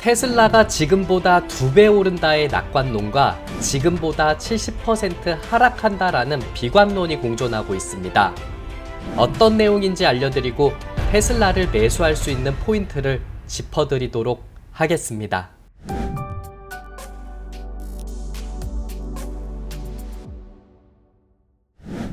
테슬라가 지금보다 2배 오른다의 낙관론과 지금보다 70% 하락한다라는 비관론이 공존하고 있습니다. 어떤 내용인지 알려드리고 테슬라를 매수할 수 있는 포인트를 짚어드리도록 하겠습니다.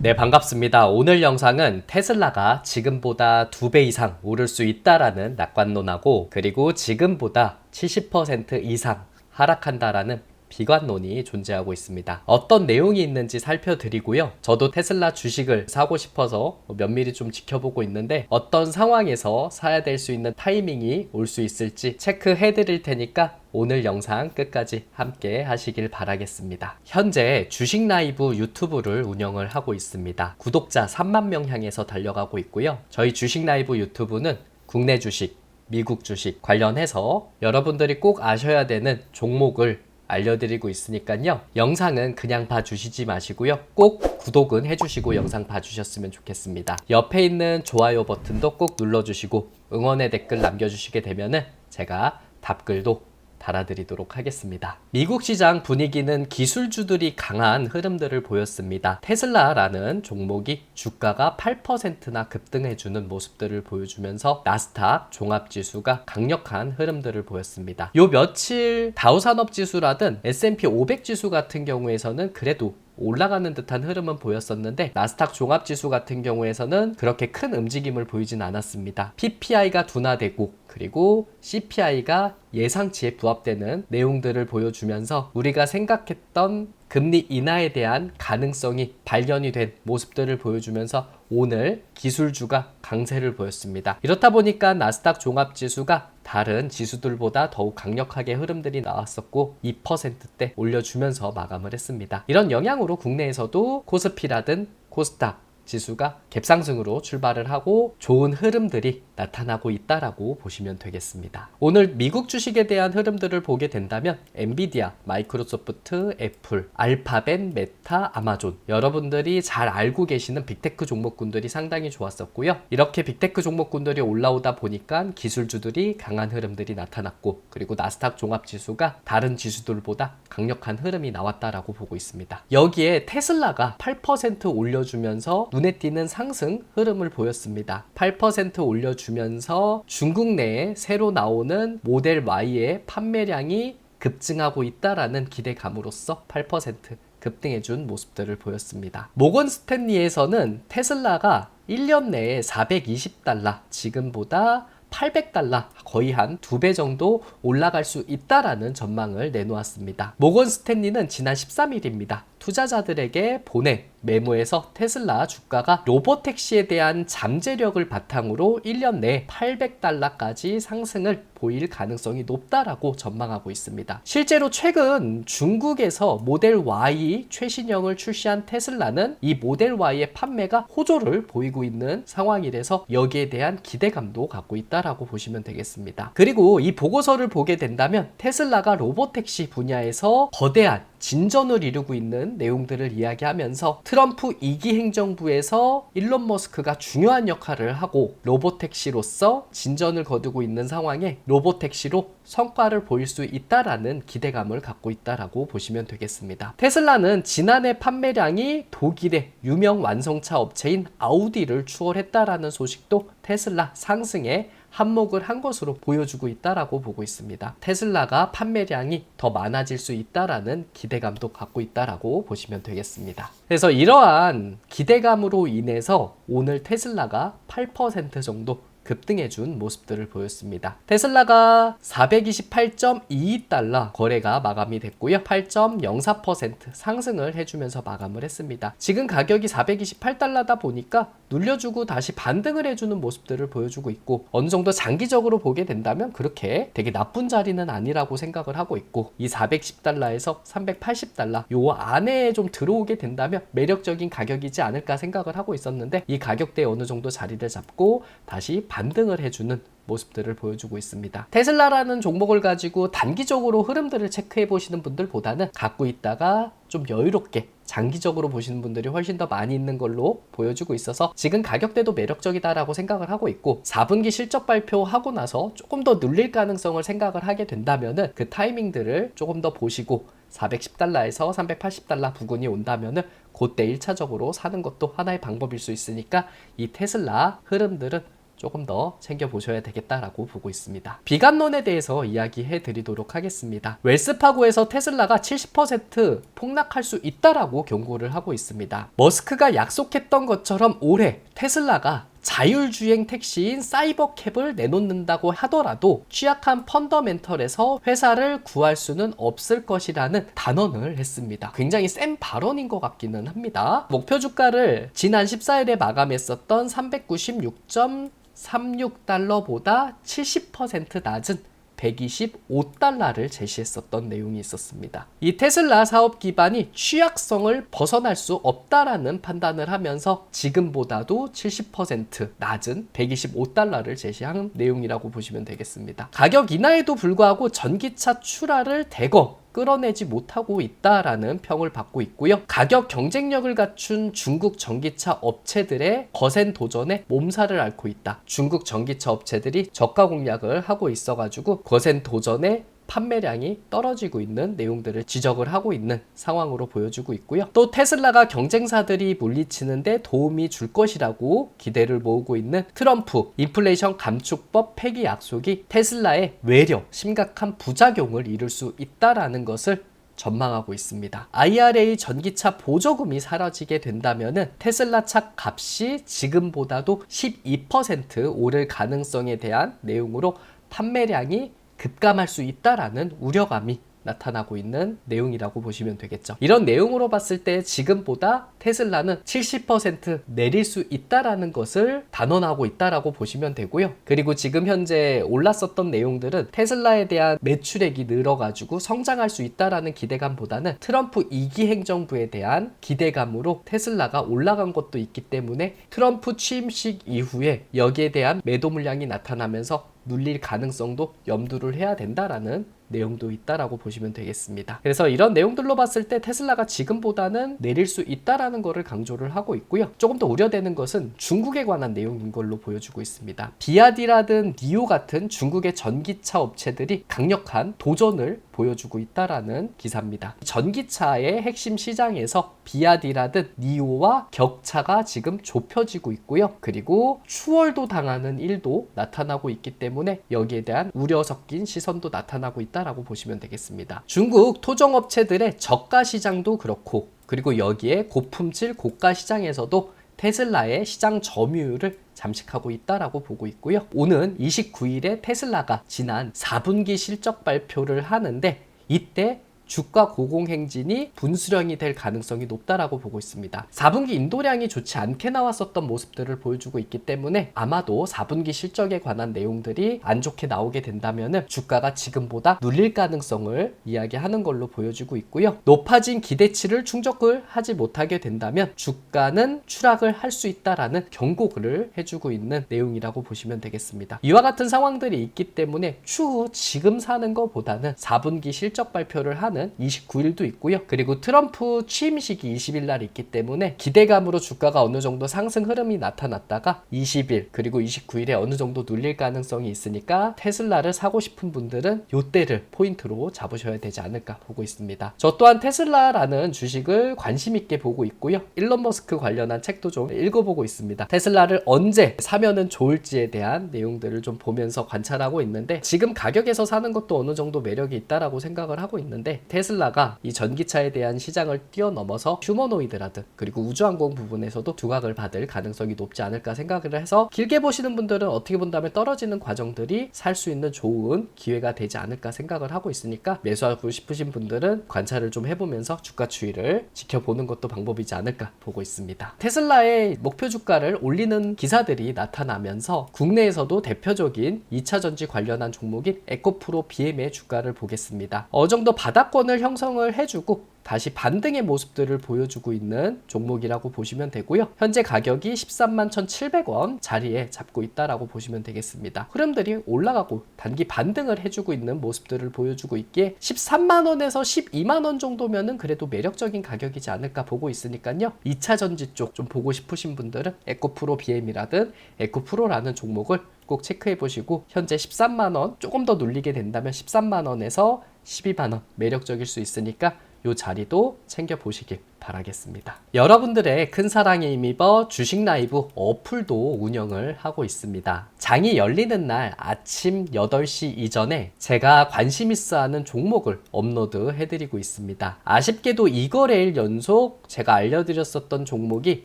네, 반갑습니다. 오늘 영상은 테슬라가 지금보다 2배 이상 오를 수 있다라는 낙관론하고 그리고 지금보다 70% 이상 하락한다라는 비관론이 존재하고 있습니다. 어떤 내용이 있는지 살펴드리고요. 저도 테슬라 주식을 사고 싶어서 면밀히 좀 지켜보고 있는데 어떤 상황에서 사야 될 수 있는 타이밍이 올 수 있을지 체크해 드릴 테니까 오늘 영상 끝까지 함께 하시길 바라겠습니다. 현재 주식 라이브 유튜브를 운영을 하고 있습니다. 구독자 3만 명 향해서 달려가고 있고요. 저희 주식 라이브 유튜브는 국내 주식, 미국 주식 관련해서 여러분들이 꼭 아셔야 되는 종목을 알려드리고 있으니까요. 영상은 그냥 봐주시지 마시고요. 꼭 구독은 해주시고 영상 봐주셨으면 좋겠습니다. 옆에 있는 좋아요 버튼도 꼭 눌러주시고 응원의 댓글 남겨주시게 되면은 제가 답글도 달아드리도록 하겠습니다. 미국 시장 분위기는 기술주들이 강한 흐름들을 보였습니다. 테슬라라는 종목이 주가가 8%나 급등해주는 모습들을 보여주면서 나스닥 종합지수가 강력한 흐름들을 보였습니다. 요 며칠 다우산업지수라든 S&P 500지수 같은 경우에서는 그래도 올라가는 듯한 흐름은 보였었는데 나스닥 종합지수 같은 경우에서는 그렇게 큰 움직임을 보이진 않았습니다. PPI가 둔화되고 그리고 CPI가 예상치에 부합되는 내용들을 보여주면서 우리가 생각했던 금리 인하에 대한 가능성이 발견이 된 모습들을 보여주면서 오늘 기술주가 강세를 보였습니다. 이렇다 보니까 나스닥 종합지수가 다른 지수들보다 더욱 강력하게 흐름들이 나왔었고 2%대 올려주면서 마감을 했습니다. 이런 영향으로 국내에서도 코스피라든 코스닥 지수가 갭상승으로 출발을 하고 좋은 흐름들이 나타나고 있다라고 보시면 되겠습니다. 오늘 미국 주식에 대한 흐름들을 보게 된다면 엔비디아, 마이크로소프트, 애플, 알파벳, 메타, 아마존 여러분들이 잘 알고 계시는 빅테크 종목군들이 상당히 좋았었고요. 이렇게 빅테크 종목군들이 올라오다 보니까 기술주들이 강한 흐름들이 나타났고 그리고 나스닥 종합지수가 다른 지수들보다 강력한 흐름이 나왔다라고 보고 있습니다. 여기에 테슬라가 8% 올려주면서 눈에 띄는 상승 흐름을 보였습니다. 8% 올려주면서 중국 내에 새로 나오는 모델 Y의 판매량이 급증하고 있다라는 기대감으로써 8% 급등해준 모습들을 보였습니다. 모건 스탠리에서는 테슬라가 1년 내에 420달러, 지금보다 800달러, 거의 한 2배 정도 올라갈 수 있다라는 전망을 내놓았습니다. 모건 스탠리는 지난 13일입니다. 투자자들에게 보낸 메모에서 테슬라 주가가 로보택시에 대한 잠재력을 바탕으로 1년 내에 800달러까지 상승을 보일 가능성이 높다라고 전망하고 있습니다. 실제로 최근 중국에서 모델 Y 최신형을 출시한 테슬라는 이 모델 Y의 판매가 호조를 보이고 있는 상황이라서 여기에 대한 기대감도 갖고 있다라고 보시면 되겠습니다. 그리고 이 보고서를 보게 된다면 테슬라가 로보택시 분야에서 거대한 진전을 이루고 있는 내용들을 이야기하면서 트럼프 2기 행정부에서 일론 머스크가 중요한 역할을 하고 로보택시로서 진전을 거두고 있는 상황에 로보택시로 성과를 보일 수 있다라는 기대감을 갖고 있다라고 보시면 되겠습니다. 테슬라는 지난해 판매량이 독일의 유명 완성차 업체인 아우디를 추월했다라는 소식도 테슬라 상승에 한몫을 한 것으로 보여주고 있다라고 보고 있습니다. 테슬라가 판매량이 더 많아질 수 있다라는 기대감도 갖고 있다라고 보시면 되겠습니다. 그래서 이러한 기대감으로 인해서 오늘 테슬라가 8% 정도 급등해준 모습들을 보였습니다. 테슬라가 428.22달러 거래가 마감이 됐고요. 8.04% 상승을 해주면서 마감을 했습니다. 지금 가격이 428달러다 보니까 눌려주고 다시 반등을 해주는 모습들을 보여주고 있고 어느 정도 장기적으로 보게 된다면 그렇게 되게 나쁜 자리는 아니라고 생각을 하고 있고 이 410달러에서 380달러 요 안에 좀 들어오게 된다면 매력적인 가격이지 않을까 생각을 하고 있었는데 이 가격대에 어느 정도 자리를 잡고 다시 반등을 해주는 모습들을 보여주고 있습니다. 테슬라라는 종목을 가지고 단기적으로 흐름들을 체크해 보시는 분들보다는 갖고 있다가 좀 여유롭게 장기적으로 보시는 분들이 훨씬 더 많이 있는 걸로 보여주고 있어서 지금 가격대도 매력적이다라고 생각을 하고 있고, 4분기 실적 발표하고 나서 조금 더 눌릴 가능성을 생각을 하게 된다면은 그 타이밍들을 조금 더 보시고 410달러에서 380달러 부근이 온다면은 그때 1차적으로 사는 것도 하나의 방법일 수 있으니까 이 테슬라 흐름들은 조금 더 챙겨보셔야 되겠다라고 보고 있습니다. 비관론에 대해서 이야기해 드리도록 하겠습니다. 웰스파고에서 테슬라가 70% 폭락할 수 있다라고 경고를 하고 있습니다. 머스크가 약속했던 것처럼 올해 테슬라가 자율주행 택시인 사이버캡을 내놓는다고 하더라도 취약한 펀더멘털에서 회사를 구할 수는 없을 것이라는 단언을 했습니다. 굉장히 센 발언인 것 같기는 합니다. 목표 주가를 지난 14일에 마감했었던 396.36달러보다 70% 낮은 125달러를 제시했었던 내용이 있었습니다. 이 테슬라 사업 기반이 취약성을 벗어날 수 없다라는 판단을 하면서 지금보다도 70% 낮은 125달러를 제시한 내용이라고 보시면 되겠습니다. 가격 인하에도 불구하고 전기차 출하를 대거 끌어내지 못하고 있다라는 평을 받고 있고요. 가격 경쟁력을 갖춘 중국 전기차 업체들의 거센 도전에 몸살을 앓고 있다. 중국 전기차 업체들이 저가 공략을 하고 있어가지고 거센 도전에 판매량이 떨어지고 있는 내용들을 지적을 하고 있는 상황으로 보여주고 있고요. 또 테슬라가 경쟁사들이 물리치는데 도움이 줄 것이라고 기대를 모으고 있는 트럼프 인플레이션 감축법 폐기 약속이 테슬라의 외려 심각한 부작용을 이룰 수 있다라는 것을 전망하고 있습니다. IRA 전기차 보조금이 사라지게 된다면 테슬라 차 값이 지금보다도 12% 오를 가능성에 대한 내용으로 판매량이 급감할 수 있다라는 우려감이 나타나고 있는 내용이라고 보시면 되겠죠. 이런 내용으로 봤을 때 지금보다 테슬라는 70% 내릴 수 있다라는 것을 단언하고 있다라고 보시면 되고요. 그리고 지금 현재 올랐었던 내용들은 테슬라에 대한 매출액이 늘어가지고 성장할 수 있다라는 기대감보다는 트럼프 2기 행정부에 대한 기대감으로 테슬라가 올라간 것도 있기 때문에 트럼프 취임식 이후에 여기에 대한 매도 물량이 나타나면서 눌릴 가능성도 염두를 해야 된다라는 내용도 있다라고 보시면 되겠습니다. 그래서 이런 내용들로 봤을 때 테슬라가 지금보다는 내릴 수 있다라는 것을 강조를 하고 있고요. 조금 더 우려되는 것은 중국에 관한 내용인 걸로 보여주고 있습니다. 비아디라든 니오 같은 중국의 전기차 업체들이 강력한 도전을 보여주고 있다라는 기사입니다. 전기차의 핵심 시장에서 비아디라든 니오와 격차가 지금 좁혀지고 있고요. 그리고 추월도 당하는 일도 나타나고 있기 때문에 여기에 대한 우려 섞인 시선도 나타나고 있다라고 보시면 되겠습니다. 중국 토종업체들의 저가 시장도 그렇고, 그리고 여기에 고품질 고가 시장에서도 테슬라의 시장 점유율을 잠식하고 있다라고 보고 있고요. 오는 29일에 테슬라가 지난 4분기 실적 발표를 하는데 이때 주가 고공행진이 분수령이 될 가능성이 높다라고 보고 있습니다. 4분기 인도량이 좋지 않게 나왔었던 모습들을 보여주고 있기 때문에 아마도 4분기 실적에 관한 내용들이 안 좋게 나오게 된다면 주가가 지금보다 눌릴 가능성을 이야기하는 걸로 보여주고 있고요. 높아진 기대치를 충족을 하지 못하게 된다면 주가는 추락을 할 수 있다라는 경고를 해주고 있는 내용이라고 보시면 되겠습니다. 이와 같은 상황들이 있기 때문에 추후 지금 사는 것보다는 4분기 실적 발표를 하는 29일도 있고요. 그리고 트럼프 취임식이 20일 날 있기 때문에 기대감으로 주가가 어느 정도 상승 흐름이 나타났다가 20일 그리고 29일에 어느 정도 눌릴 가능성이 있으니까 테슬라를 사고 싶은 분들은 이때를 포인트로 잡으셔야 되지 않을까 보고 있습니다. 저 또한 테슬라라는 주식을 관심 있게 보고 있고요. 일론 머스크 관련한 책도 좀 읽어보고 있습니다. 테슬라를 언제 사면은 좋을지에 대한 내용들을 좀 보면서 관찰하고 있는데 지금 가격에서 사는 것도 어느 정도 매력이 있다라고 생각을 하고 있는데 테슬라가 이 전기차에 대한 시장을 뛰어넘어서 휴머노이드라든 그리고 우주항공 부분에서도 두각을 받을 가능성이 높지 않을까 생각을 해서 길게 보시는 분들은 어떻게 본다면 떨어지는 과정들이 살 수 있는 좋은 기회가 되지 않을까 생각을 하고 있으니까 매수하고 싶으신 분들은 관찰을 좀 해보면서 주가 추이를 지켜보는 것도 방법이지 않을까 보고 있습니다. 테슬라의 목표 주가를 올리는 기사들이 나타나면서 국내에서도 대표적인 2차 전지 관련한 종목인 에코프로 BM의 주가를 보겠습니다. 어느 정도 바닥권을 형성을 해주고 다시 반등의 모습들을 보여주고 있는 종목이라고 보시면 되고요. 현재 가격이 13만 1,700원 자리에 잡고 있다라고 보시면 되겠습니다. 흐름들이 올라가고 단기 반등을 해주고 있는 모습들을 보여주고 있기에 13만원에서 12만원 정도면은 그래도 매력적인 가격이지 않을까 보고 있으니까요. 2차 전지 쪽 좀 보고 싶으신 분들은 에코프로 BM이라든 에코프로라는 종목을 꼭 체크해 보시고 현재 13만원 조금 더 눌리게 된다면 13만원에서 12만원 매력적일 수 있으니까 이 자리도 챙겨보시길 바라겠습니다. 여러분들의 큰 사랑에 힘입어 주식 라이브 어플도 운영을 하고 있습니다. 장이 열리는 날 아침 8시 이전에 제가 관심 있어 하는 종목을 업로드 해드리고 있습니다. 아쉽게도 2거래일 연속 제가 알려드렸었던 종목이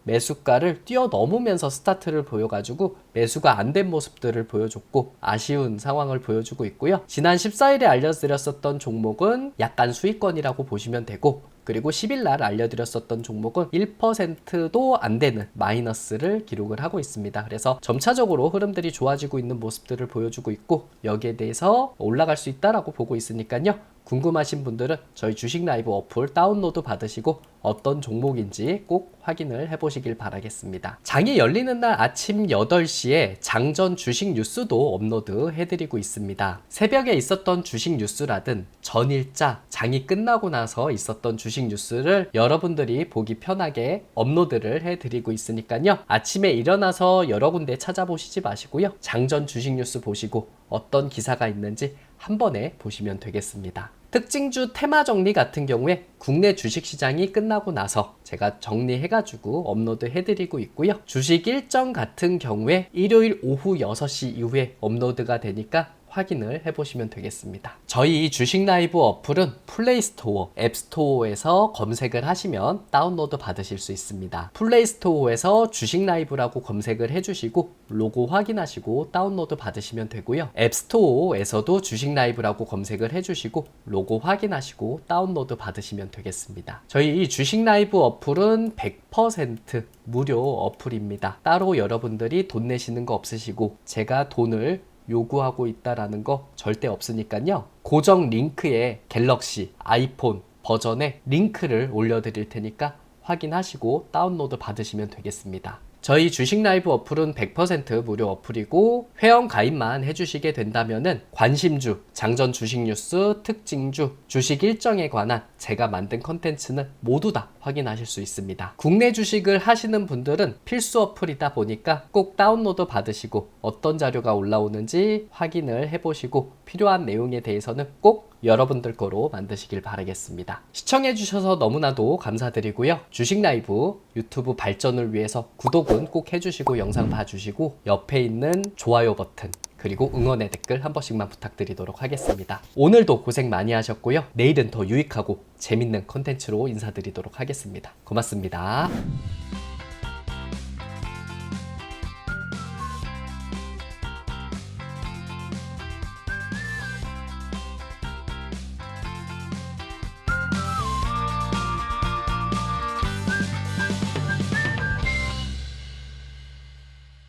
매수가를 뛰어넘으면서 스타트를 보여가지고 매수가 안 된 모습들을 보여줬고 아쉬운 상황을 보여주고 있고요. 지난 14일에 알려드렸었던 종목은 약간 수익권이라고 보시면 되고, 그리고 10일 날 알려드렸었던 종목은 1%도 안 되는 마이너스를 기록을 하고 있습니다. 그래서 점차적으로 흐름들이 좋아지고 있는 모습들을 보여주고 있고 여기에 대해서 올라갈 수 있다라고 보고 있으니까요. 궁금하신 분들은 저희 주식 라이브 어플 다운로드 받으시고 어떤 종목인지 꼭 확인을 해보시길 바라겠습니다. 장이 열리는 날 아침 8시에 장전 주식 뉴스도 업로드 해드리고 있습니다. 새벽에 있었던 주식 뉴스라든 전일자 장이 끝나고 나서 있었던 주식 뉴스를 여러분들이 보기 편하게 업로드를 해드리고 있으니까요. 아침에 일어나서 여러 군데 찾아보시지 마시고요. 장전 주식 뉴스 보시고 어떤 기사가 있는지 한 번에 보시면 되겠습니다. 특징주 테마 정리 같은 경우에 국내 주식시장이 끝나고 나서 제가 정리해가지고 업로드 해드리고 있고요. 주식 일정 같은 경우에 일요일 오후 6시 이후에 업로드가 되니까 확인을 해보시면 되겠습니다. 저희 주식 라이브 어플은 플레이스토어, 앱스토어에서 검색을 하시면 다운로드 받으실 수 있습니다. 플레이스토어에서 주식 라이브라고 검색을 해주시고 로고 확인하시고 다운로드 받으시면 되고요. 앱스토어에서도 주식 라이브라고 검색을 해주시고 로고 확인하시고 다운로드 받으시면 되겠습니다. 저희 이 주식 라이브 어플은 100% 무료 어플입니다. 따로 여러분들이 돈 내시는 거 없으시고 제가 돈을 요구하고 있다라는 거 절대 없으니까요. 고정 링크에 갤럭시, 아이폰 버전에 링크를 올려드릴 테니까 확인하시고 다운로드 받으시면 되겠습니다. 저희 주식 라이브 어플은 100% 무료 어플이고 회원 가입만 해주시게 된다면은 관심주, 장전 주식 뉴스, 특징주, 주식 일정에 관한 제가 만든 컨텐츠는 모두 다 확인하실 수 있습니다. 국내 주식을 하시는 분들은 필수 어플이다 보니까 꼭 다운로드 받으시고 어떤 자료가 올라오는지 확인을 해보시고 필요한 내용에 대해서는 꼭 여러분들 거로 만드시길 바라겠습니다. 시청해주셔서 너무나도 감사드리고요. 주식 라이브 유튜브 발전을 위해서 구독은 꼭 해주시고 영상 봐주시고 옆에 있는 좋아요 버튼 그리고 응원의 댓글 한 번씩만 부탁드리도록 하겠습니다. 오늘도 고생 많이 하셨고요. 내일은 더 유익하고 재밌는 컨텐츠로 인사드리도록 하겠습니다. 고맙습니다.